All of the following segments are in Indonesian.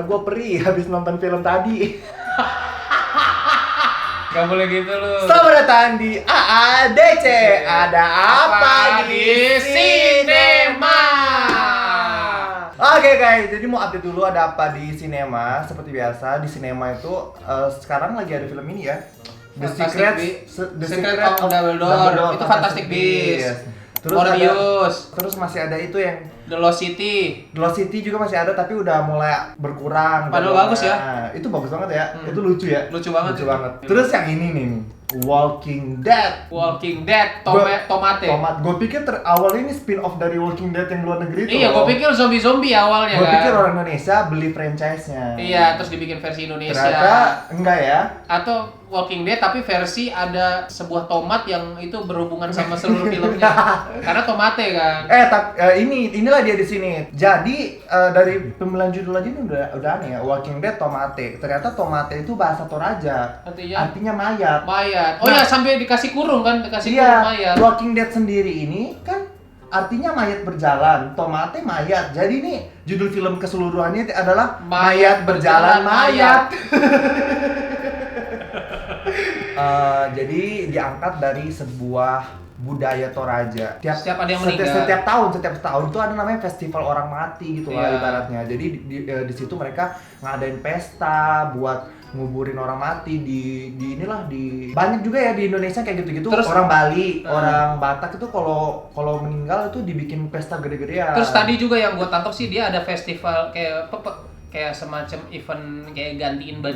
mata gue perih habis nonton film tadi. Gak boleh gitu lu. Selamat datang di AADC. Ada apa di sinema? Oke guys, jadi mau update dulu ada apa di sinema. Seperti biasa di sinema itu sekarang lagi ada film ini ya. The Secret of Dumbledore. Itu Fantastic Beasts. Terus masih ada itu yang The Lost City. The Lost City juga masih ada tapi udah mulai berkurang. Padahal bagus ya. Itu bagus banget ya. Itu lucu ya. Lucu banget. Terus yang ini nih, Walking Dead. Tomate. Gue pikir awal ini spin-off dari Walking Dead yang luar negeri itu. Iya, gue pikir zombie awalnya Gue kan. pikir orang Indonesia beli franchise-nya. Iya, terus dibikin versi Indonesia. Ternyata enggak ya. Atau Walking Dead tapi versi ada sebuah tomat yang itu berhubungan sama seluruh filmnya. Karena tomate kan. Inilah dia di sini. Jadi dari pemilihan judul aja ini udah aneh ya. Walking Dead tomate. Ternyata tomate itu bahasa Toraja. Artinya mayat. Oh ya, sampai dikasih kurung kan, kurung mayat. Walking Dead sendiri ini kan artinya mayat berjalan, tomate mayat. Jadi ini judul film keseluruhannya adalah Mayat Berjalan Mayat. Jadi diangkat dari sebuah budaya Toraja. Setiap ada yang meninggal. Setiap tahun itu ada namanya festival orang mati gitu lah ibaratnya. Jadi di situ mereka ngadain pesta buat nguburin orang mati di banyak juga ya di Indonesia kayak gitu-gitu. Terus, orang Bali, orang Batak itu kalau meninggal itu dibikin pesta gede-gedean. Terus tadi juga yang gua tangkap sih dia ada festival kayak semacam event kayak gantiin baju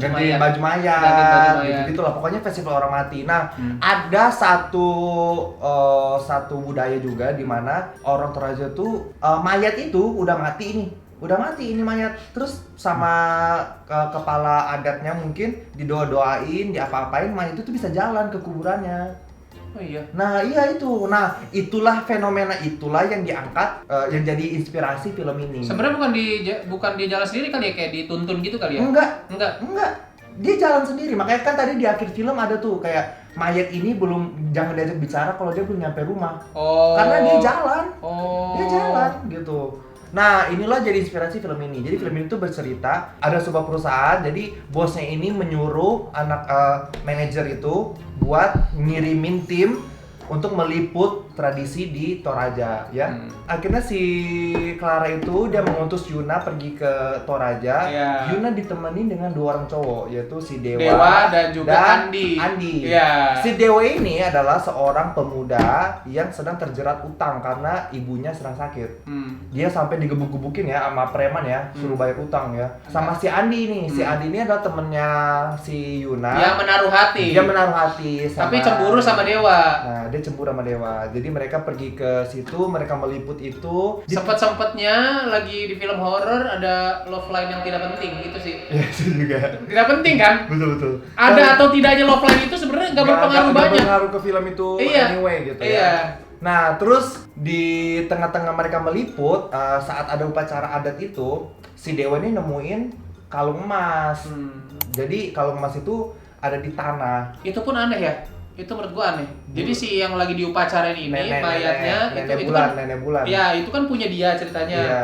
mayat gitu lah, pokoknya festival orang mati. Nah, ada satu budaya juga di mana orang Toraja tuh mayat itu udah mati ini mayat, terus sama kepala adatnya mungkin didoa-doain, diapa-apain, mayat itu tuh bisa jalan ke kuburannya. Oh iya. Nah iya itu. Nah itulah fenomena yang diangkat yang jadi inspirasi film ini. Sebenarnya bukan dia jalan sendiri kali ya, kayak dituntun gitu kali ya? Enggak. Dia jalan sendiri. Makanya kan tadi di akhir film ada tuh kayak mayat ini jangan diajak bicara kalau dia belum nyampe rumah. Karena dia jalan. Dia jalan gitu. Nah, inilah jadi inspirasi film ini. Jadi film ini tuh bercerita ada sebuah perusahaan. Jadi bosnya ini menyuruh anak manajer itu buat ngirimin tim untuk meliput tradisi di Toraja ya. Akhirnya si Clara itu dia mengutus Yuna pergi ke Toraja. Yuna ditemani dengan dua orang cowok yaitu si Dewa dan juga Andi. Si Dewa ini adalah seorang pemuda yang sedang terjerat utang karena ibunya sedang sakit. Dia sampai digebuk-gebukin ya sama preman ya, suruh bayar utang ya. Sama si Andi ini. Si Andi ini adalah temennya si Yuna. Dia menaruh hati. Tapi cemburu sama Dewa. Nah, dia cemburu sama Dewa. Jadi mereka pergi ke situ, mereka meliput itu. Sempet-sempetnya lagi di film horor ada love line yang tidak penting itu sih. Iya, itu juga. Tidak penting kan? Betul. Ada atau tidaknya love line itu sebenarnya nggak berpengaruh banyak. Nggak berpengaruh ke film itu anyway gitu ya. Nah, terus di tengah-tengah mereka meliput, saat ada upacara adat itu, si Dewa ini nemuin kalung emas. Jadi kalung emas itu ada di tanah. Itu pun aneh ya. Itu menurut gua aneh. Jadi si yang lagi diupacarain ini mayatnya nenek bulan. Ya, itu kan punya dia ceritanya. Iya.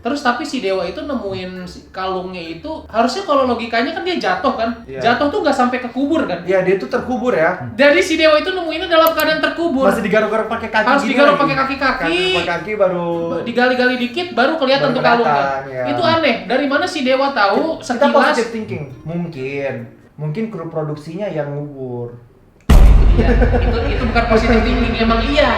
Terus tapi si Dewa itu nemuin kalungnya itu, harusnya kalau logikanya kan dia jatuh kan. Jatuh tuh nggak sampai ke kubur kan? Iya, dia tuh terkubur ya. Jadi si Dewa itu nemuinnya dalam keadaan terkubur. Masih digaruk-garuk pakai kaki. Harus digaruk pakai kaki. Kaki baru digali-gali dikit baru kelihatan tuh kalungnya. Ya. Itu aneh. Dari mana si Dewa tahu kita sekilas? positive thinking. Mungkin kru produksinya yang ngubur. Iya, itu bukan positive thinking, emang iya.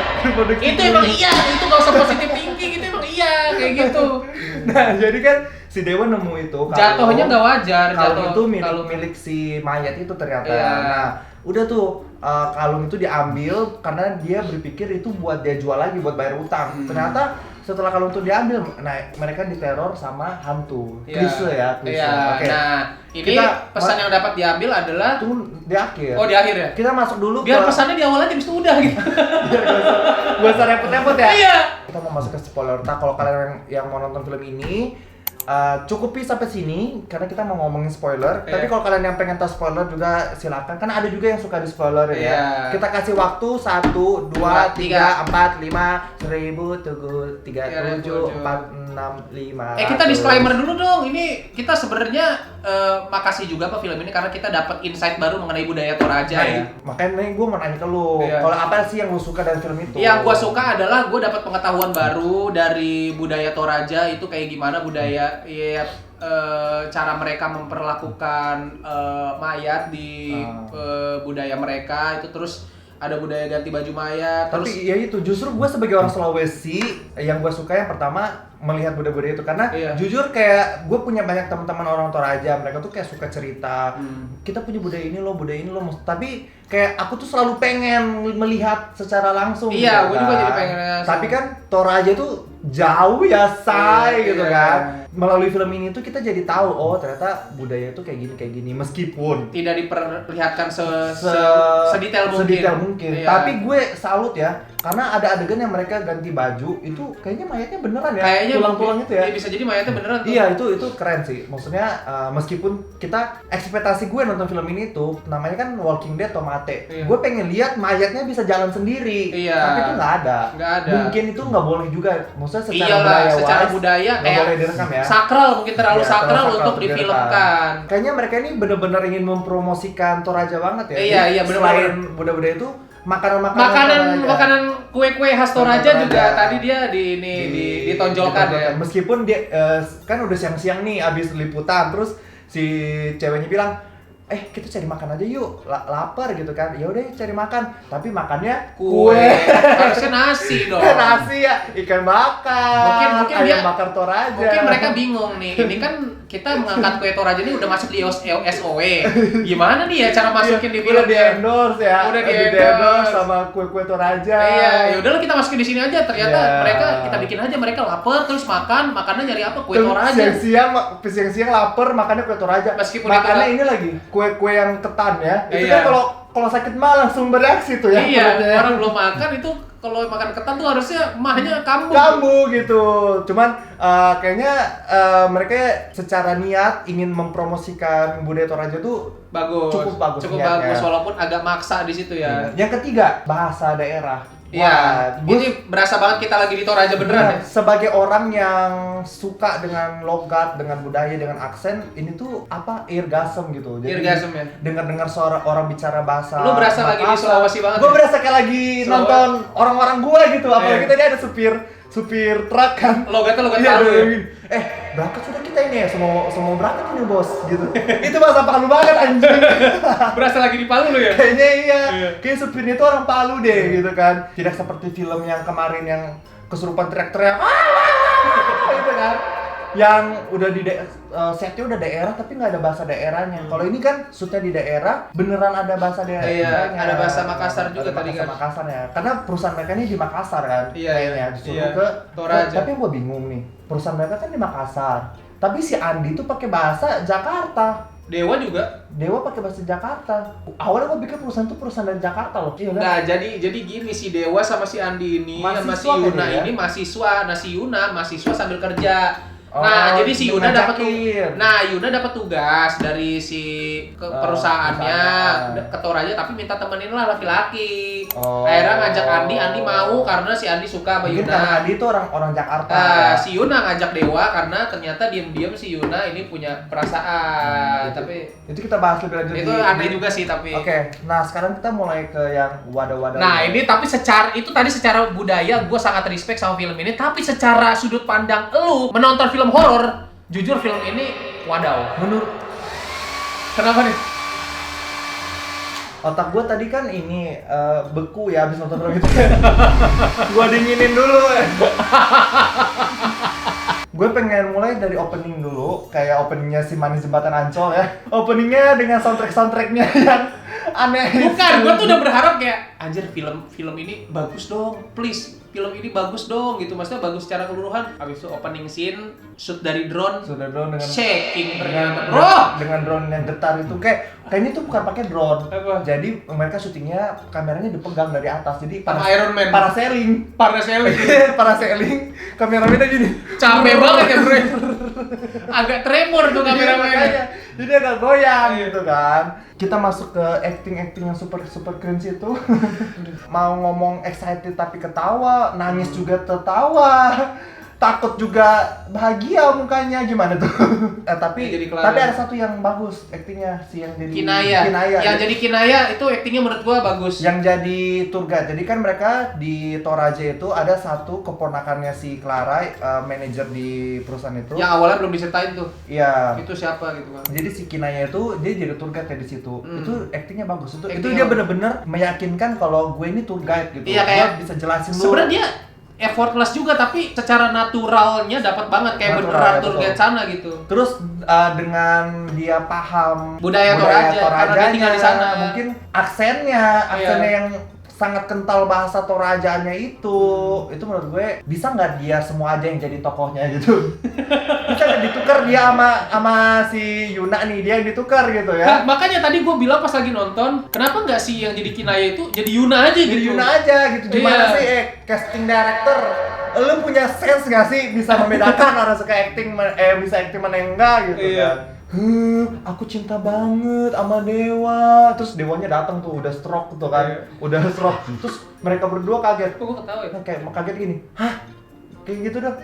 Itu emang iya, itu gak usah positive thinking, itu emang iya kayak gitu. Nah, jadi kan si Dewa nemu itu jatuhnya nggak wajar. Kalung itu milik si mayat itu ternyata. Nah, udah tuh kalung itu diambil karena dia berpikir itu buat dia jual lagi buat bayar utang. Ternyata setelah kalung itu diambil, nah mereka diteror sama hantu. Klise ya. Oke. Nah, ini pesan yang dapat diambil adalah tuh di akhir. Oh, di akhir ya? Kita masuk dulu biar pesannya di awal aja, habis itu udah gitu. Gak usah repot-repot ya? Iya. Kita mau masuk ke spoiler. Nah, kalau kalian yang mau nonton film ini, cukupi sampai sini karena kita mau ngomongin spoiler. Iya. Tapi kalau kalian yang pengen tahu spoiler juga silakan. Karena ada juga yang suka di spoiler ya. Iya. Kita kasih waktu 1, 2, 3, 4, 5, 1000, 37, 4, 6, 5. Kita disclaimer dulu dong. Ini kita sebenarnya makasih juga Pak film ini karena kita dapat insight baru mengenai budaya Toraja ya. Makanya gue mau nanya ke lu, Iya. kalau apa sih yang lu suka dari film itu? Yang gue suka adalah gue dapat pengetahuan baru dari budaya Toraja itu kayak gimana budaya ya cara mereka memperlakukan mayat di budaya mereka itu, terus ada budaya ganti baju mayat. Tapi terus ya itu justru gue sebagai orang Sulawesi yang gue suka yang pertama melihat budaya-budaya itu karena jujur kayak gue punya banyak teman-teman orang Toraja, mereka tuh kayak suka cerita kita punya budaya ini loh, tapi kayak aku tuh selalu pengen melihat secara langsung. Iya, gue gitu juga kan. jadi pengen langsung. Tapi kan Toraja tuh jauh ya say gitu kan. Melalui film ini tuh kita jadi tahu oh ternyata budaya itu kayak gini meskipun tidak diperlihatkan sedetail mungkin. Iya. Tapi gue salut ya karena ada adegan yang mereka ganti baju itu kayaknya mayatnya beneran ya. Kayaknya tulang-tulang itu ya. Iya, bisa jadi mayatnya beneran tuh. Iya, itu keren sih. Maksudnya meskipun kita ekspektasi gue nonton film ini tuh namanya kan Walking Dead Tomate. Iya. Gue pengen lihat mayatnya bisa jalan sendiri. Iya. Tapi itu nggak ada. Mungkin itu nggak boleh juga. Maksudnya secara budaya nggak kayak boleh direkam ya. sakral, mungkin terlalu Iya, sakral terlalu untuk sakral difilmkan. Kayaknya mereka ini benar-benar ingin mempromosikan Toraja banget ya. Iya, benar-benar. Selain budaya-budaya itu makanan kue-kue khas Toraja juga tadi dia ditonjolkan ya. Meskipun dia kan udah siang-siang nih abis liputan, terus si ceweknya bilang kita cari makan aja yuk, lapar gitu kan. Ya udah cari makan, tapi makannya kue. Harusnya nasi dong. Nasi ya, ikan bakar, mungkin ayam dia bakar Toraja. Mungkin mereka bingung nih. Ini kan kita mengangkat kue Toraja ini udah masuk di SOE. Gimana nih ya cara masukin di film? Udah di-endorse ya. Udah di-endorse sama kue-kue Toraja. Iya, ya udahlah kita masukin di sini aja. Ternyata mereka kita bikin aja mereka lapar terus makannya nyari apa? Kue Toraja. Siang-siang lapar makannya kue Toraja. Meskipun makannya ini lagi kue-kue yang ketan ya. Itu iya. kan kalau sakit mah langsung bereaksi tuh ya. Iya, orang belum makan itu kalau makan ketan tuh harusnya mahnya kambuh gitu. Cuman kayaknya mereka secara niat ingin mempromosikan budaya Toraja tuh cukup bagus walaupun agak maksa di situ ya. Yang ketiga, bahasa daerah. Iya, ini berasa banget kita lagi di Toraja beneran ya. Sebagai orang yang suka dengan logat, dengan budaya, dengan aksen, ini tuh orgasm gitu. Jadi Orgasm ya. Dengar suara orang bicara bahasa. Lu berasa lagi di Sulawesi banget. Gue berasa kayak lagi nonton orang-orang gue gitu. Apalagi tadi ada supir truk kan. Logatnya Palu ya. Berangkat sudah kita ini ya, semua berangkat ini bos gitu. Itu bahasa Palu banget anjing. Berasa lagi di Palu lu ya? Kayaknya iya. Kayak supirnya itu orang Palu deh gitu kan. Tidak seperti film yang kemarin yang kesurupan teriak-teriak. Gitu kan. Yang udah di setnya udah daerah tapi nggak ada bahasa daerahnya. Kalau ini kan shootnya di daerah, beneran ada bahasa daerahnya. Iya, ada bahasa Makassar juga tadi kan. Makassar ya. Karena perusahaan mereka ini di Makassar kan. Iya, kayaknya disuruh ke Toraja. Tapi gue bingung nih. Perusahaan mereka kan di Makassar. Tapi si Andi tuh pakai bahasa Jakarta. Dewa juga. Dewa pakai bahasa Jakarta. Awalnya gue pikir perusahaan itu perusahaan dari Jakarta loh. Iya kan? Nah, jadi gini si Dewa sama si Andi ini sama si Yuna ini mahasiswa. Nah, si Yuna mahasiswa sambil kerja. Nah, jadi si Yuna Yuna dapat tugas dari si perusahaannya ke Toraja tapi minta temenin lah laki-laki. Akhirnya ngajak Andi mau karena si Andi suka sama Yuna. Karena Andi itu orang Jakarta. Si Yuna ngajak Dewa karena ternyata diam-diam si Yuna ini punya perasaan. Tapi itu kita bahas lebih lanjut. Itu aneh juga sih tapi. Oke. Nah, sekarang kita mulai ke yang wadah-wadah. Nah, ini tapi secara budaya gue sangat respect sama film ini, tapi secara sudut pandang lu menonton film horor, jujur film ini wadaw. Kenapa nih? Otak gue tadi kan ini beku ya abis nonton film itu. Gue dinginin dulu. Gue pengen mulai dari opening dulu, kayak openingnya si Manis Jembatan Ancol ya. Openingnya dengan soundtracknya yang aneh. Bukan, gue tuh udah berharap kayak anjir film ini bagus dong, please. Film ini bagus dong gitu, maksudnya bagus secara keseluruhan. Habis itu opening scene, shoot dari drone dengan shaking dengan drone yang getar itu kayaknya itu bukan pakai drone. Apa? Jadi mereka syutingnya kameranya dipegang dari atas. Jadi Iron Man. Parasailing. Kameramennya gini. Capek banget ya, bro. Agak tremor tuh kameramennya. Jadi agak goyang gitu kan. Kita masuk ke acting yang super cringe itu. Mau ngomong excited tapi ketawa, nangis juga tertawa. Takut juga bahagia mukanya, gimana tuh? Tapi ada satu yang bagus aktingnya, si yang jadi Kinaya. Yang jadi Kinaya itu aktingnya menurut gua bagus. Yang jadi tour guide. Jadi kan mereka di Toraja itu ada satu keponakannya si Clara, manajer di perusahaan itu. Yang awalnya belum diceritain tuh. Iya. Itu siapa gitu kan? Jadi si Kinaya itu dia jadi tour guide di situ. Itu aktingnya bagus. Itu dia benar-benar meyakinkan kalau gue ini tour guide gitu. Iya, kayak gue bisa jelasin lu. Sebenarnya dia effortless juga, tapi secara naturalnya dapat banget kayak beneran tour guide sana gitu. Terus dengan dia paham budaya Toraja karena dia tinggal di sana. Mungkin aksennya yang sangat kental bahasa Torajaannya itu menurut gue bisa nggak dia semua aja yang jadi tokohnya gitu. Bisa nggak ditukar dia sama si Yuna nih, dia yang ditukar gitu ya. Nah, makanya tadi gue bilang pas lagi nonton, kenapa nggak sih yang jadi Kinaya itu jadi Yuna aja gitu? Jadi Yuna aja gitu. Gimana sih casting director? Lu punya sense nggak sih bisa membedakan orang suka acting bisa acting mana yang enggak gitu kan? Aku cinta banget sama dewa. Terus dewanya datang tuh udah stroke tuh kan. Udah stroke. Terus mereka berdua kaget. Kok gue ketawa ya? Kayak kaget gini. Hah? Kayak gitu dong.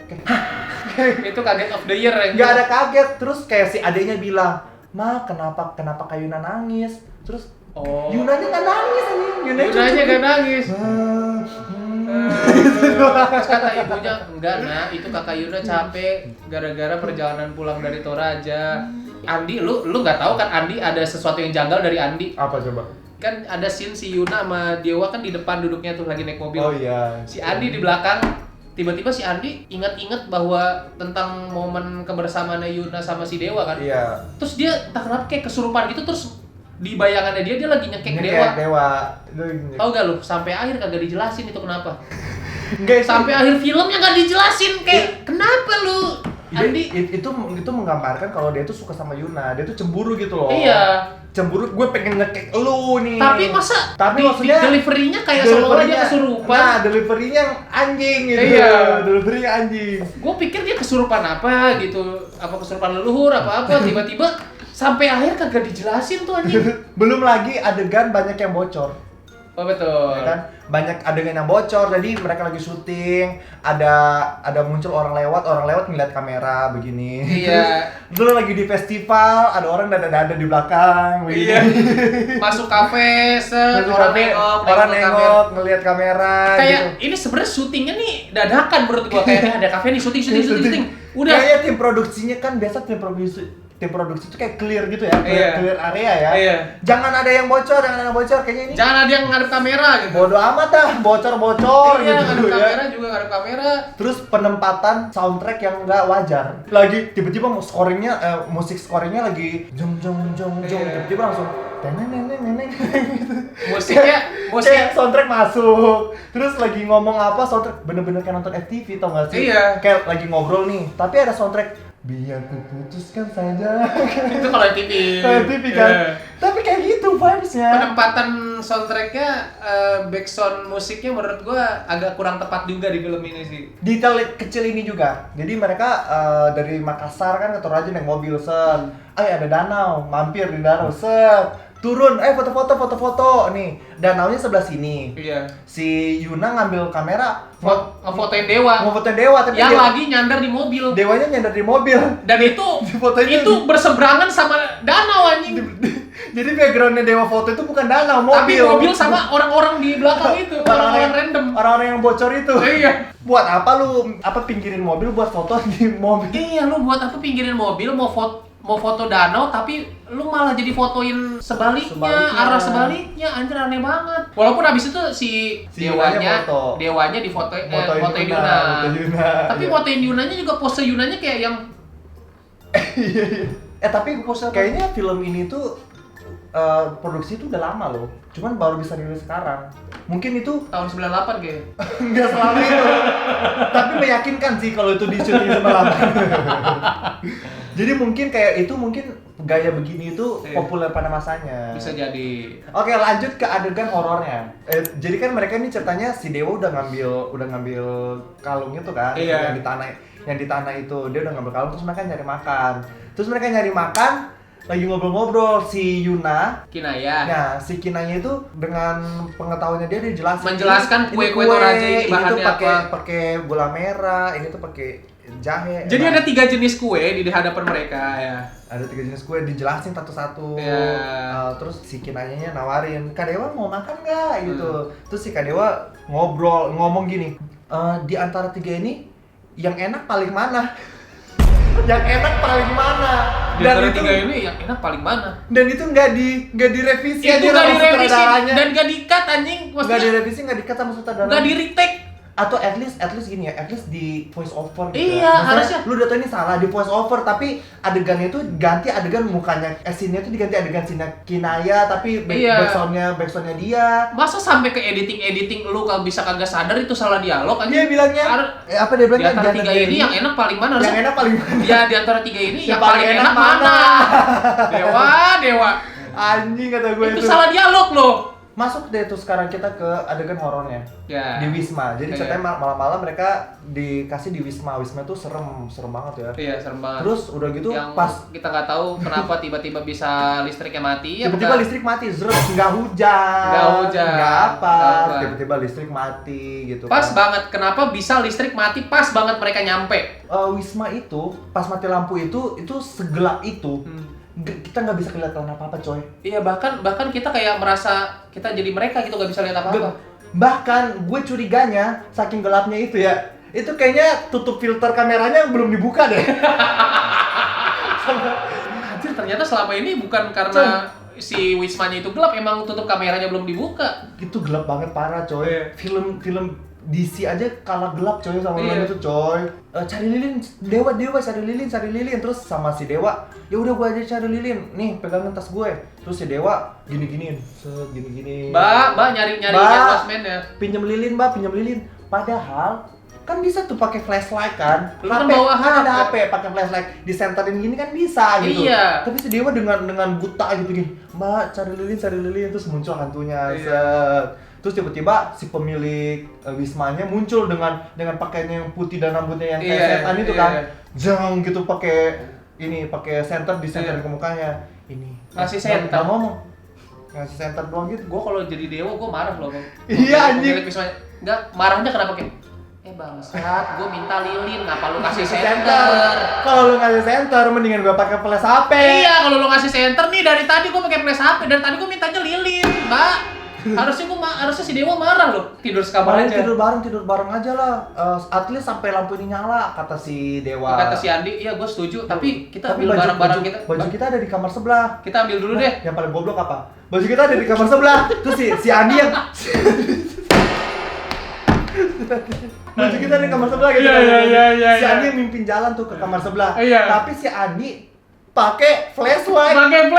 Itu kaget of the year ya. Enggak ada kaget. Terus kayak si adeknya bilang, "Ma, kenapa Kak Yuna nangis?" Terus Yunanya enggak nangis anjing. Yunanya enggak nangis. Terus kata ibunya, enggak nak, itu kakak Yuna capek gara-gara perjalanan pulang dari Toraja. Andi, lu nggak tahu kan Andi ada sesuatu yang janggal dari Andi? Apa coba? Kan ada scene si Yuna sama Dewa kan di depan duduknya tuh lagi naik mobil. Oh iya. Si Andi di belakang. Tiba-tiba si Andi ingat-ingat bahwa tentang momen kebersamaannya Yuna sama si Dewa kan. Iya. Terus dia entah kenapa kayak kesurupan gitu, terus di bayangannya dia lagi nyekek Dewa. Tahu gak lu? Sampai akhir kagak dijelasin itu kenapa. Sampai akhir filmnya nggak dijelasin kayak kenapa lu Andi itu menggambarkan kalau dia tuh suka sama Yuna, dia tuh cemburu gitu loh. Iya. Cemburu, gue pengen ngekek lu nih. Tapi maksudnya delivery-nya kayak seolah-olah dia kesurupan. Nah, delivery-nya anjing gitu. Iya. Delivery-nya anjing. Gue pikir dia kesurupan apa gitu, apa kesurupan leluhur apa-apa, tiba-tiba sampai akhir kagak dijelasin tuh anjing. Belum lagi adegan banyak yang bocor. Oh betul. Ya kan? Banyak adegan yang bocor, jadi mereka lagi syuting, ada muncul orang lewat ngeliat kamera begini. Iya. Terus lagi di festival, ada orang dada-dada di belakang begini. Iya. Masuk kafe, orang nengok ngeliat kamera. Kayak gitu. ini sebenarnya syutingnya nih dadakan menurut gua, kayak ada kafe nih syuting. Udah. Kayaknya tim produksinya kan biasa tim produksi itu kayak clear gitu ya, clear area ya. Iya. Jangan ada yang bocor kayaknya ini. Jangan ada yang ngadep kamera gitu. Bodoh amat dah, bocor iya, gitu. ngadep kamera juga ngadep kamera. Terus penempatan soundtrack yang nggak wajar. Lagi tiba-tiba musik scoringnya lagi jong tiba-tiba langsung neneng gitu. Musik soundtrack masuk. Terus lagi ngomong apa soundtrack bener-bener kayak nonton FTV tau gak sih? Iya. Kayak lagi ngobrol nih, tapi ada soundtrack biar kuputuskan saja. Itu kalau TV. Kalau TV kan. Tapi kayak gitu vibes-nya. Penempatan soundtrack-nya, backsound musiknya menurut gua agak kurang tepat juga di film ini sih. Detail kecil ini juga. Jadi mereka dari Makassar kan ke Toraja naik mobil set. Ada danau, mampir di danau set. Turun, foto-foto nih. Danaunya sebelah sini. Iya. Si Yuna ngambil kamera ngefotoin Dewa. Tapi yang lagi nyandar di mobil. Dewanya nyandar di mobil. Dan itu berseberangan sama danau anjing. Jadi backgroundnya Dewa foto itu bukan danau, mobil. Tapi mobil sama orang-orang di belakang itu, orang-orang random. Orang-orang yang bocor itu. Iya. Buat apa lu pinggirin mobil buat foto di mobil? Iya, lu buat apa pinggirin mobil mau foto danau tapi lu malah jadi fotoin sebaliknya. Arah sebaliknya, anjir aneh banget. Walaupun abis itu si Dewanya difotoin Yuna. Tapi fotoin Yunanya juga pose Yunanya kayak yang tapi pose kayaknya film ini tuh produksi itu udah lama loh. Cuman baru bisa rilis sekarang. Mungkin itu tahun 98 kayaknya. Enggak selama itu. Tapi meyakinkan sih kalau itu di syuting 98. Jadi mungkin kayak itu gaya begini itu populer pada masanya. Bisa jadi. Oke, lanjut ke adegan horornya. Jadi kan mereka ini ceritanya si Dewa udah ngambil kalung itu kan, yang di tanah itu dia udah ngambil kalung, terus mereka nyari makan. Lagi ngobrol-ngobrol si Yuna, Kinaya. Nah, si Kinaya itu dengan pengetahuannya dia menjelaskan kue-kue Toraja ini bahannya apa. Pakai gula merah, ini tuh pakai jahe. Jadi ada 3 jenis kue di hadapan mereka ya. Ada 3 jenis kue dijelasin satu-satu. Terus si Kinayanya nawarin, Kak Dewa mau makan nggak gitu. Terus si Kak Dewa ngomong gini, di antara 3 ini yang enak paling mana? Yang enak paling mana? Di antara 3 ini yang enak paling mana? Dan itu nggak direvisi. Itu nggak direvisi dan nggak di-cut anjing. Nggak direvisi, nggak di-cut sama sutradaranya. Nggak di-retake. Atau at least gini ya, at least di voice over gitu. Iya, harusnya. Lu udah tau ini salah di voice over, tapi adegannya itu ganti adegan mukanya, scene-nya itu diganti adegan scene Kinaya, tapi backsoundnya dia. Masa sampai ke editing lu kalau bisa kagak sadar itu salah dialog kan? Dia bilangnya apa dia bilangnya? Di antara 3 ini yang enak paling mana? Yang enak paling mana? Ya di antara 3 ini yang paling enak mana? Dewa. Anjing kata gue itu salah dialog loh. Masuk deh tuh sekarang kita ke adegan horornya di Wisma. Jadi ceritanya malam-malam mereka dikasih di Wisma. Wisma tuh serem banget ya. Iya, serem banget. Terus udah gitu yang pas kita nggak tahu kenapa tiba-tiba bisa listriknya mati. Tiba-tiba listrik mati, nggak hujan, nggak apa. Tiba-tiba listrik mati gitu. Pas banget. Kenapa bisa listrik mati? Pas banget mereka nyampe. Wisma itu pas mati lampu itu segelap itu. Kita nggak bisa kelihatan apa-apa coy. Iya, bahkan kita kayak merasa kita jadi mereka gitu, nggak bisa lihat apa-apa. Bahkan gue curiganya saking gelapnya itu ya, itu kayaknya tutup filter kameranya yang belum dibuka deh. Anjir, ternyata selama ini bukan karena si Wismanya itu gelap, emang tutup kameranya belum dibuka. Itu gelap banget parah coy. Film DC aja kalah gelap coy sama film itu coy. Cari lilin, Dewa cari lilin terus sama si Dewa, ya udah gua aja cari lilin. Nih, pegangin tas gue. Terus si Dewa gini-giniin, gini-gini. Mbak nyari losmen ya. Pinjem lilin. Padahal kan bisa tuh pakai flashlight kan. Lu kan bawa ada HP pakai flashlight, disenterin gini kan bisa gitu. Iya. Tapi si Dewa dengan buta gitu gini. Mbak, cari lilin terus muncul hantunya. Terus tiba-tiba si pemilik Wismanya muncul dengan pakaiannya yang putih dan rambutnya yang kayak setan itu kan. Jang gitu pakai senter disenterin ke mukanya. Ini ngasih senter ngomong. Ngasih senter doang gitu. Gua kalau jadi Dewa gua marah loh, Bang. Iya anjing. Enggak, marahnya kenapa kayak bangsat, gua minta lilin, ngapa lu kasih senter? Kalau lu ngasih senter mendingan gua pakai flash HP. Iya, kalau lu ngasih senter nih dari tadi gua pakai flash HP, dari tadi gua mintanya lilin, Mbak. Harusnya si Dewa marah loh. Tidur sekamar aja. Tidur bareng aja lah. At least sampai lampu ini nyala kata si Dewa. Kata si Andi, iya gue setuju. Tapi kita ambil barang-barang kita. Baju kita ada di kamar sebelah. Kita ambil dulu deh. Yang paling goblok apa? Baju kita ada di kamar sebelah. Terus si Andi yang baju kita ada di kamar sebelah gitu. Iya. Si Andi yang mimpin jalan tuh ke kamar sebelah. Iya. Tapi si Andi pakai flashlight. Pakai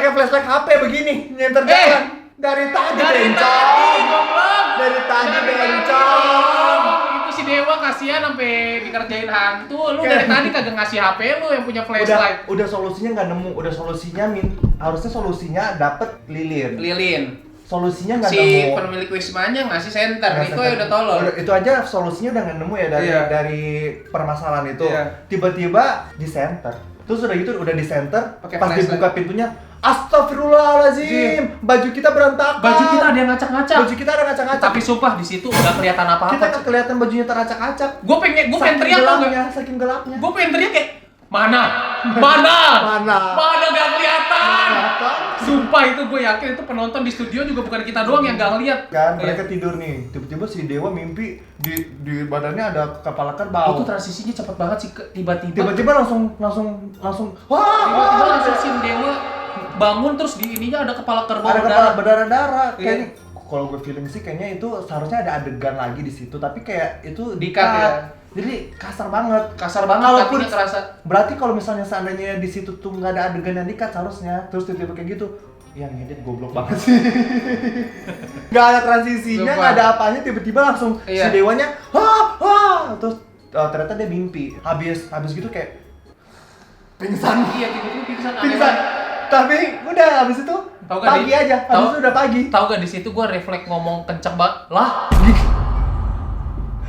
flashlight HP begini nyenter jalan. Dari tadi goblok. Itu si Dewa kasihan sampai dikerjain hantu. Lu dari tadi kagak ngasih HP lu yang punya flashlight. Udah solusinya nggak nemu. Harusnya solusinya dapet lilin. Solusinya nggak nemu. Si pemilik Wismanya ngasih senter. Itu ya udah tolol. Itu aja solusinya udah nggak nemu ya dari permasalahan itu. Tiba-tiba di center. Terus udah gitu udah di center. Pas dibuka pintunya, astagfirullahaladzim, baju kita berantakan. Baju kita ada yang ngacak-ngacak. Tapi sumpah di situ udah kelihatan apa-apa. Kita kelihatan bajunya teracak-acak. Gue pengen teriak tau gak? Saking gelapnya. Gue pengen teriak kayak mana gak kelihatan. Sumpah itu gue yakin itu penonton di studio juga bukan kita doang yang gak ngeliat. Kan mereka tidur nih, tiba-tiba si Dewa mimpi di badannya ada kepala kerbau. Itu transisinya cepet banget sih, tiba-tiba langsung tiba-tiba langsung si Dewa bangun terus di ininya ada kepala kerbau. Ada kepala berdarah-darah. Kayaknya kalau gue feeling sih kayaknya itu seharusnya ada adegan lagi di situ, tapi kayak itu di-cut ya. Jadi kasar banget. Kalaupun kerasa. Berarti kalau misalnya seandainya di situ tuh nggak ada adegan yang di-cut seharusnya, terus tiba-tiba kayak gitu, yang ngedit goblok banget sih. Nggak ada transisinya, nggak ada apanya, tiba-tiba langsung si Dewanya, terus ternyata dia mimpi. Habis gitu kayak Pingsan. Iya, tiba-tiba pingsan. Pingsan. Tapi udah habis itu pagi aja. Habis itu udah pagi. Tahu gak di situ gue refleks ngomong kenceng banget. Lah,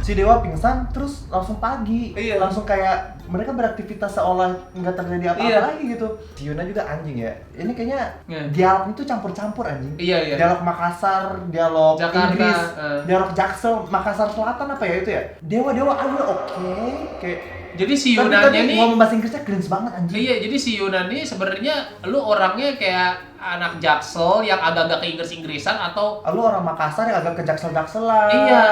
si Dewa pingsan terus langsung pagi. Iya. Langsung kayak mereka beraktivitas seolah nggak terjadi apa-apa lagi gitu. Si Yuna juga anjing ya. Ini kayaknya dialog itu campur-campur anjing. Iya. Dialog Makassar, dialog Jakarta, Inggris, dialog Jaksel, Makassar Selatan apa ya itu ya? Dewa oke. Kayak jadi si Yunanya nih ngomong bahasa Inggrisnya cringe banget anjing. Iya, jadi si Yuna nih sebenarnya lu orangnya kayak anak Jaksel yang agak-agak ke Inggris-Inggrisan atau lu orang Makassar yang agak ke Jaksel-Jakselan. Iya,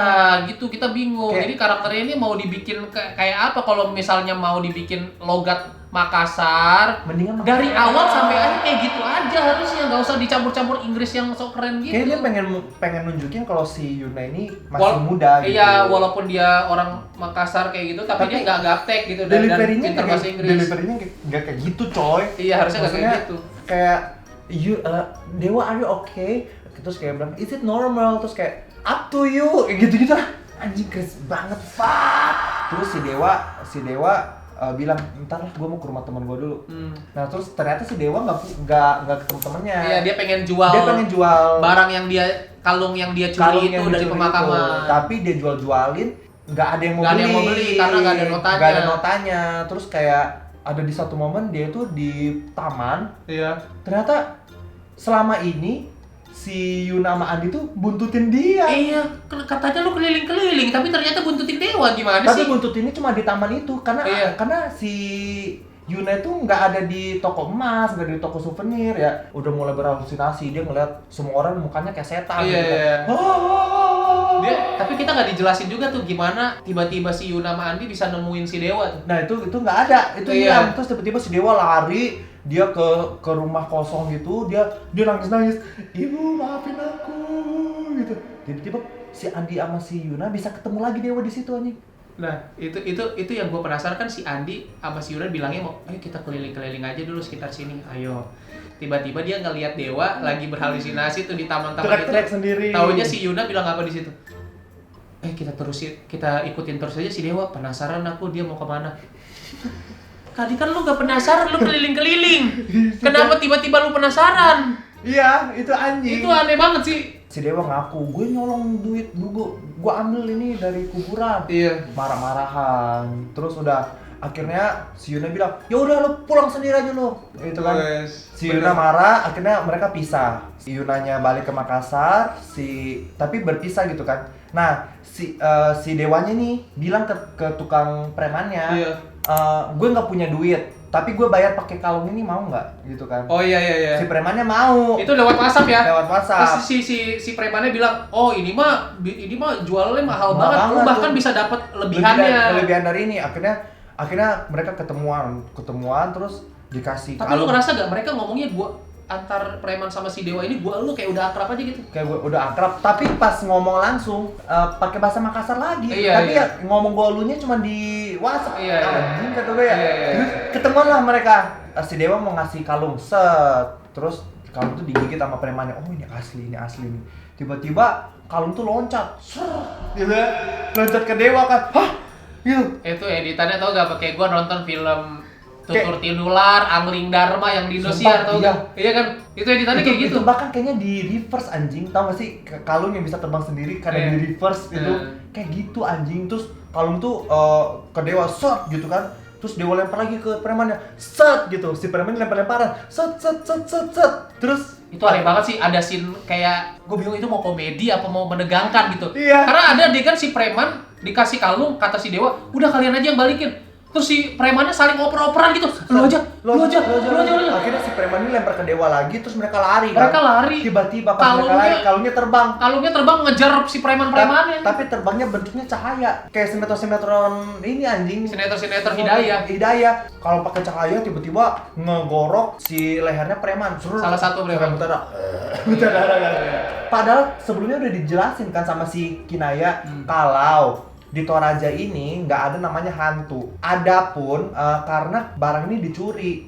gitu kita bingung. Kayak... Jadi karakternya ini mau dibikin kayak apa kalau misalnya mau dibikin logat Makassar, mendingan dari awal sampai akhir kayak gitu aja harusnya, nggak usah dicampur-campur Inggris yang sok keren gitu. Kayaknya dia pengen nunjukin kalau si Yuna ini masih muda gitu. Iya, walaupun dia orang Makassar kayak gitu, tapi dia nggak gaptek gitu dan pintar bahasa Inggris. Deliverynya nggak kayak gitu, coy. Iya, harusnya nggak kayak gitu. Kayak Dewa, are you okay? Terus kayak bilang, is it normal? Terus kayak up to you, kayak gitu-gitu lah. Anjing cringe banget, fuck. Terus si Dewa bilang, ntar lah gue mau ke rumah teman gue dulu. Nah terus ternyata si Dewa nggak ketemu temennya. Iya, dia pengen jual barang yang kalung yang dia curi itu dari pemakaman. Tapi dia jualin, nggak ada yang mau beli karena nggak ada notanya. Terus kayak ada di satu momen dia tuh di taman. Iya. Ternyata selama ini si Yuna sama Andi tuh buntutin dia. Iya, katanya lu keliling-keliling, tapi ternyata buntutin Dewa gimana sih? Tapi buntutinnya cuma di taman itu, karena si Yuna itu nggak ada di toko emas, nggak ada di toko souvenir ya. Udah mulai berhalusinasi, dia ngeliat semua orang mukanya kayak setan. Iya. Gitu. Iya. Tapi kita nggak dijelasin juga tuh gimana tiba-tiba si Yuna sama Andi bisa nemuin si Dewa tuh. Nah itu nggak ada, itu hilang. Terus tiba-tiba si Dewa lari, dia ke rumah kosong gitu, dia nangis, ibu maafin aku gitu. Tiba-tiba si Andi sama si Yuna bisa ketemu lagi Dewa di situ anjing. Nah itu yang gue penasaran kan, si Andi sama si Yuna bilangnya mau ayo kita keliling-keliling aja dulu sekitar sini, ayo. Tiba-tiba dia ngelihat Dewa lagi berhalusinasi tuh di taman-taman itu. Sendiri. Taunya si Yuna bilang apa di situ? Kita ikutin terus aja si Dewa, penasaran aku dia mau kemana. Tadi kan lu gak penasaran, lu keliling-keliling. Kenapa tiba-tiba lu penasaran? Iya, itu anjing. Itu aneh banget sih. Si Dewa ngaku, gue nyolong duit dulu, gue ambil ini dari kuburan. Iya. Marah-marahan. Terus udah akhirnya si Yuna bilang, ya udah lu pulang sendiri aja lu. Itu kan. Si Yuna marah, akhirnya mereka pisah. Si Yunanya balik ke Makassar, tapi berpisah gitu kan. Nah, si Dewanya nih bilang ke tukang premannya, iya. Gue nggak punya duit, tapi gue bayar pakai kalung ini, mau nggak gitu kan? Oh iya. Si premannya mau. Itu lewat WhatsApp ya? Lewat WhatsApp. Terus si premannya bilang, oh ini mah jualnya mahal banget, lu bahkan bisa dapat lebihan dari ini. Akhirnya mereka ketemuan terus dikasih. Tapi lu ngerasa gak mereka ngomongnya antar preman sama si Dewa ini lu kayak udah akrab aja gitu? Kayak gue udah akrab, tapi pas ngomong langsung pakai bahasa Makassar lagi. Iya, tapi iya. ya ngomong gue nya cuma di WhatsApp. Iya. Anjing kata gue ya. Iya. Terus ketemuan lah mereka. Si Dewa mau ngasih kalung, terus kalung tuh digigit sama premannya. Oh ini asli nih. Tiba-tiba kalung tuh loncat. Gitu ya. Loncat ke Dewa kan. Hah? Gitu. Itu editannya tau gak, pakai gua nonton film Tutur Tinular, Angling Dharma yang di Indosiar, tau gak? Iya kan? Itu editannya kayak gitu. Itu bahkan kayaknya di reverse anjing, tau gak sih? Kalung yang bisa terbang sendiri karena di reverse itu. Kayak gitu anjing, terus kalung tuh ke Dewa, set gitu kan. Terus Dewa lempar lagi ke premannya, set gitu. Si preman lempar-lemparan, set. Terus itu aneh banget sih, ada scene kayak gue bingung itu mau komedi apa mau menegangkan gitu. Iya. Karena ada adegan si preman dikasih kalung, kata si Dewa, udah kalian aja yang balikin. Terus si premannya saling oper-operan gitu. Lu aja. Akhirnya si preman ini lempar ke Dewa lagi, terus mereka lari kan. Tiba-tiba pas mereka lari, kalungnya terbang. Kalungnya terbang ngejar si preman-premannya. Tapi terbangnya bentuknya cahaya. Kayak sinetron ini anjing. Sinetron Hidayah. Kalau pakai cahaya tiba-tiba ngegorok si lehernya preman. Salah satu preman. Berdarah kan. Padahal sebelumnya udah dijelasin kan sama si Kinaya kalau di Toraja ini nggak ada namanya hantu. Adapun karena barang ini dicuri,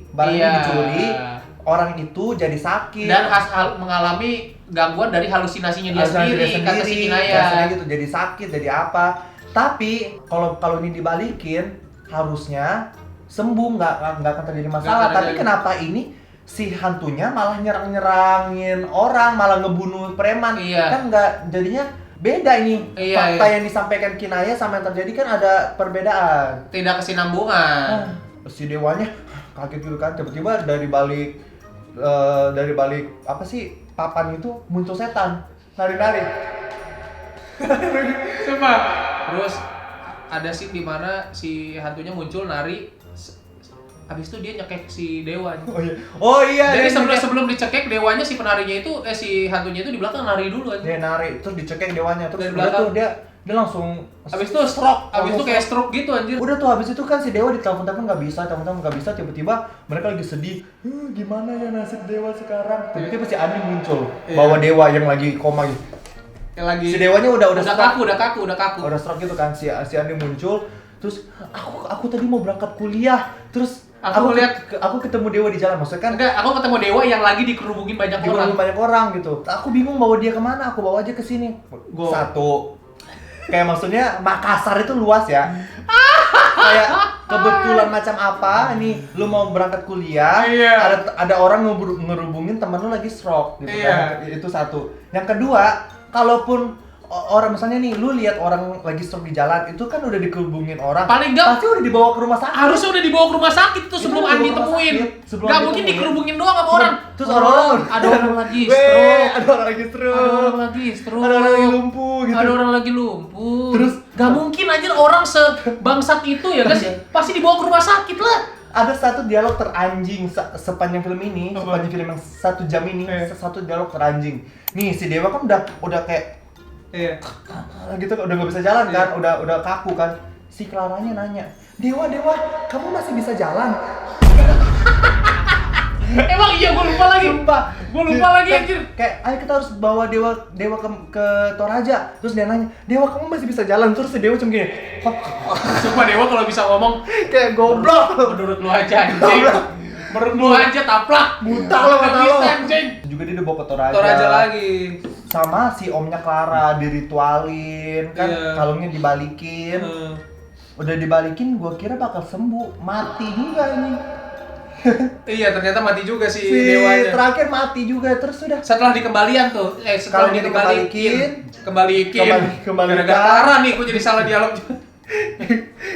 orang itu jadi sakit dan mengalami gangguan dari halusinasinya dia sendiri, kata si Kinaya. Gitu, jadi sakit, jadi apa. Tapi kalau ini dibalikin, harusnya sembuh, nggak akan terjadi masalah. Tapi kenapa ini si hantunya malah nyerang-nyerangin orang, malah ngebunuh preman? Kan nggak, jadinya beda ini. Fakta yang disampaikan Kinaya sama yang terjadi kan ada perbedaan. Tidak kesinambungan. Si dewanya kaget gitu kan, tiba-tiba dari balik apa sih papan itu muncul setan, nari-nari. Coba. Terus ada scene di mana si hantunya muncul nari, habis itu dia nyekek si dewa. Oh iya. Jadi sebelum dicekek dewanya, si penarinya itu si hantunya itu di belakang nari dulu aja. Dia nari terus dicekek dewanya, terus tuh dia langsung habis itu stroke, habis itu kayak stroke gitu anjir. Udah tuh habis itu kan si dewa ditelepon-telepon nggak bisa, tiba-tiba mereka lagi sedih. Gimana ya nasib dewa sekarang? Tiba-tiba si Andi muncul, bawa dewa yang lagi koma gitu. Yang lagi si dewanya udah kaku. Udah stroke gitu kan, si Andi muncul, terus aku tadi mau berangkat kuliah, terus aku ketemu dewa di jalan, maksudnya kan? Enggak, aku ketemu dewa yang lagi dikerubungin banyak orang gitu. Aku bingung bawa dia kemana, aku bawa aja ke sini. Satu, kayak maksudnya Makassar itu luas ya. Kayak kebetulan macam apa nih, lu mau berangkat kuliah, ada orang ngerubungin temen lu lagi stroke gitu kan. Itu satu. Yang kedua, kalaupun orang misalnya nih, lu lihat orang lagi stroke di jalan, itu kan udah dikerubungin orang. Paling enggak pasti udah dibawa ke rumah sakit. Harusnya udah dibawa ke rumah sakit tuh sebelum Andi temuin. Enggak mungkin dikerubungin doang sama orang. Terus orang ada orang lagi stroke. Ada orang lagi stroke. Ada orang lagi lumpuh gitu. Ada orang lagi lumpuh. Terus enggak mungkin anjir orang sebangsat itu ya kan sih. Pasti dibawa ke rumah sakit lah. Ada satu dialog teranjing sepanjang film ini, sepanjang film yang 1 jam ini, satu dialog teranjing. Nih si Dewa kan udah kayak gitu, udah nggak bisa jalan kan, udah kaku kan. Si Claranya nanya, Dewa, kamu masih bisa jalan? Emang iya, gue lupa lagi. Gue lupa lagi anjir. Kayak, ayo kita harus bawa Dewa ke Toraja. Terus dia nanya, Dewa kamu masih bisa jalan? Terus si Dewa cuma gini. Sumpah Dewa kalau bisa ngomong kayak goblok. Menurut lu aja anjing. Menurut lu aja taplak. Buta lo kata lo. Juga dia dibawa ke Toraja lagi. Sama si omnya Clara diritualin kan, kalungnya dibalikin. Udah dibalikin, gua kira bakal sembuh, mati juga ini. Iya, ternyata mati juga si dewanya. Terakhir mati juga, terus sudah. Setelah dikembalian tuh, setelah dia kembalikin. Gara-gara Clara nih, gua jadi salah dialog.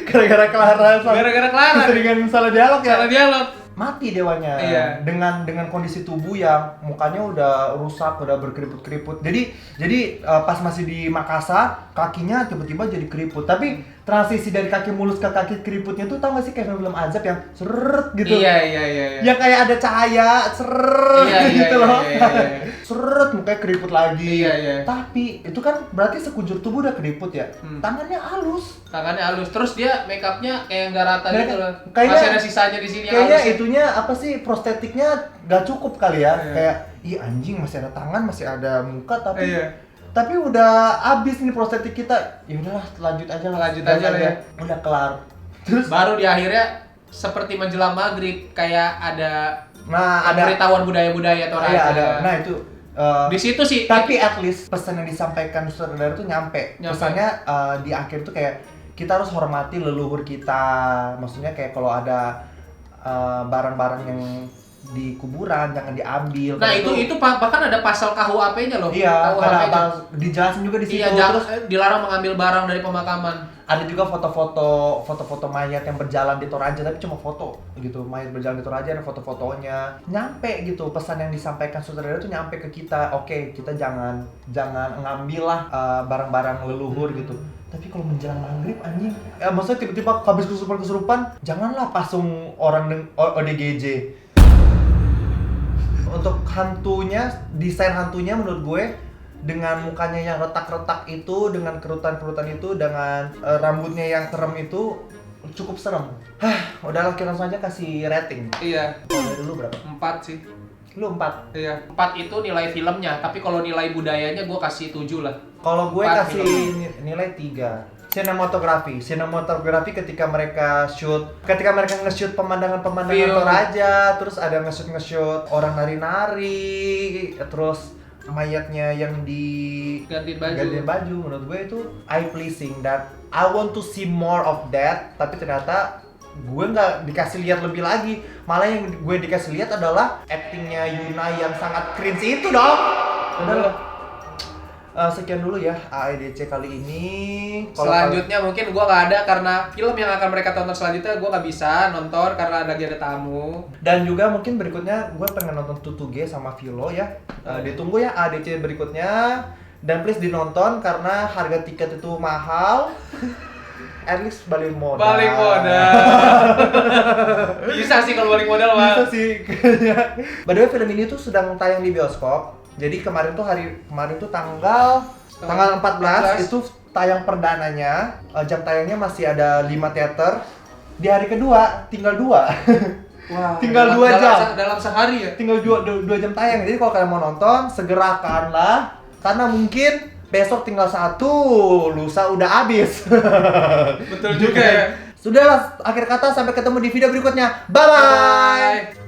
Gara-gara Clara. Dengan salah dialog ya. Salah dialog. Mati dewanya. Dengan kondisi tubuh yang mukanya udah rusak, udah berkeriput-keriput. Jadi pas masih di Makassar, kakinya tiba-tiba jadi keriput. Tapi transisi dari kaki mulus ke kaki keriputnya tuh, tau gak sih kayak film Azab yang seret gitu. Iya. Yang kayak ada cahaya seret gitu loh. Seret, mukanya keriput lagi. Iya. Tapi itu kan berarti sekujur tubuh udah keriput ya. Tangannya halus. Terus dia make upnya kayak nggak rata gitu loh. Masih ada sisanya di sini. Kayaknya itunya apa sih, prostetiknya nggak cukup kali ya. Kayak, ih anjing, masih ada tangan, masih ada muka, tapi udah habis nih prostetik kita. Ya udahlah, lanjut aja lah. Udah kelar. Terus baru di akhirnya seperti menjelang maghrib kayak ada pemberitahuan budaya-budaya Toraja. Iya, ada. Nah itu di situ sih. Tapi at least pesan yang disampaikan sutradara tuh nyampe. Pesannya di akhir tuh kayak kita harus hormati leluhur kita. Maksudnya kayak kalau ada barang-barang yang di kuburan jangan diambil. Nah itu bahkan ada pasal KUHP-nya loh. Iya, ada dijelasin juga di situ. Iya, terus dilarang mengambil barang dari pemakaman. Ada juga foto-foto mayat yang berjalan di Toraja, tapi cuma foto gitu. Mayat berjalan di Toraja, ada foto-fotonya. Nyampe gitu, pesan yang disampaikan sutradara itu nyampe ke kita. Oke, kita jangan ngambil lah barang-barang leluhur gitu. Tapi kalau menjelang maghrib anjing, maksudnya tiba-tiba habis kesurupan, janganlah pasung orang ODGJ. Untuk hantunya, desain hantunya menurut gue dengan mukanya yang retak-retak itu, dengan kerutan-kerutan itu, dengan rambutnya yang serem itu cukup serem. Udahlah, kita langsung aja kasih rating. Iya. Dari lu berapa? 4 sih. Lu 4? Iya. 4 itu nilai filmnya, tapi kalau nilai budayanya gue kasih 7 lah. Kalau gue kasih nilai 3. Sinematografi ketika mereka nge-shoot pemandangan-pemandangan Toraja, terus ada nge-shoot orang nari-nari, terus mayatnya yang gantiin baju, menurut gue itu eye pleasing dan I want to see more of that. Tapi ternyata gue nggak dikasih lihat lebih lagi. Malah yang gue dikasih lihat adalah actingnya Yuna yang sangat cringe itu dong. Sekian dulu ya AEDC kali ini. Selanjutnya mungkin gue nggak ada karena film yang akan mereka tonton selanjutnya gue nggak bisa nonton karena lagi ada tamu. Dan juga mungkin berikutnya gue pengen nonton Tutuge sama Vilo ya. Ditunggu ya AEDC berikutnya. Dan please dinonton karena harga tiket itu mahal. At least balik modal. Balik modal. Bisa sih kalau balik modal mah. Bisa sih. By the way, film ini tuh sedang tayang di bioskop. Jadi kemarin tuh tanggal 14 itu tayang perdananya. Jam tayangnya masih ada 5 teater. Di hari kedua tinggal 2. Wah, tinggal 2 jam. Dalam sehari ya? Tinggal 2 jam tayang. Jadi kalau kalian mau nonton, segerakanlah karena mungkin besok tinggal 1, lusa udah habis. Betul juga ya. Sudahlah, akhir kata sampai ketemu di video berikutnya. Bye bye.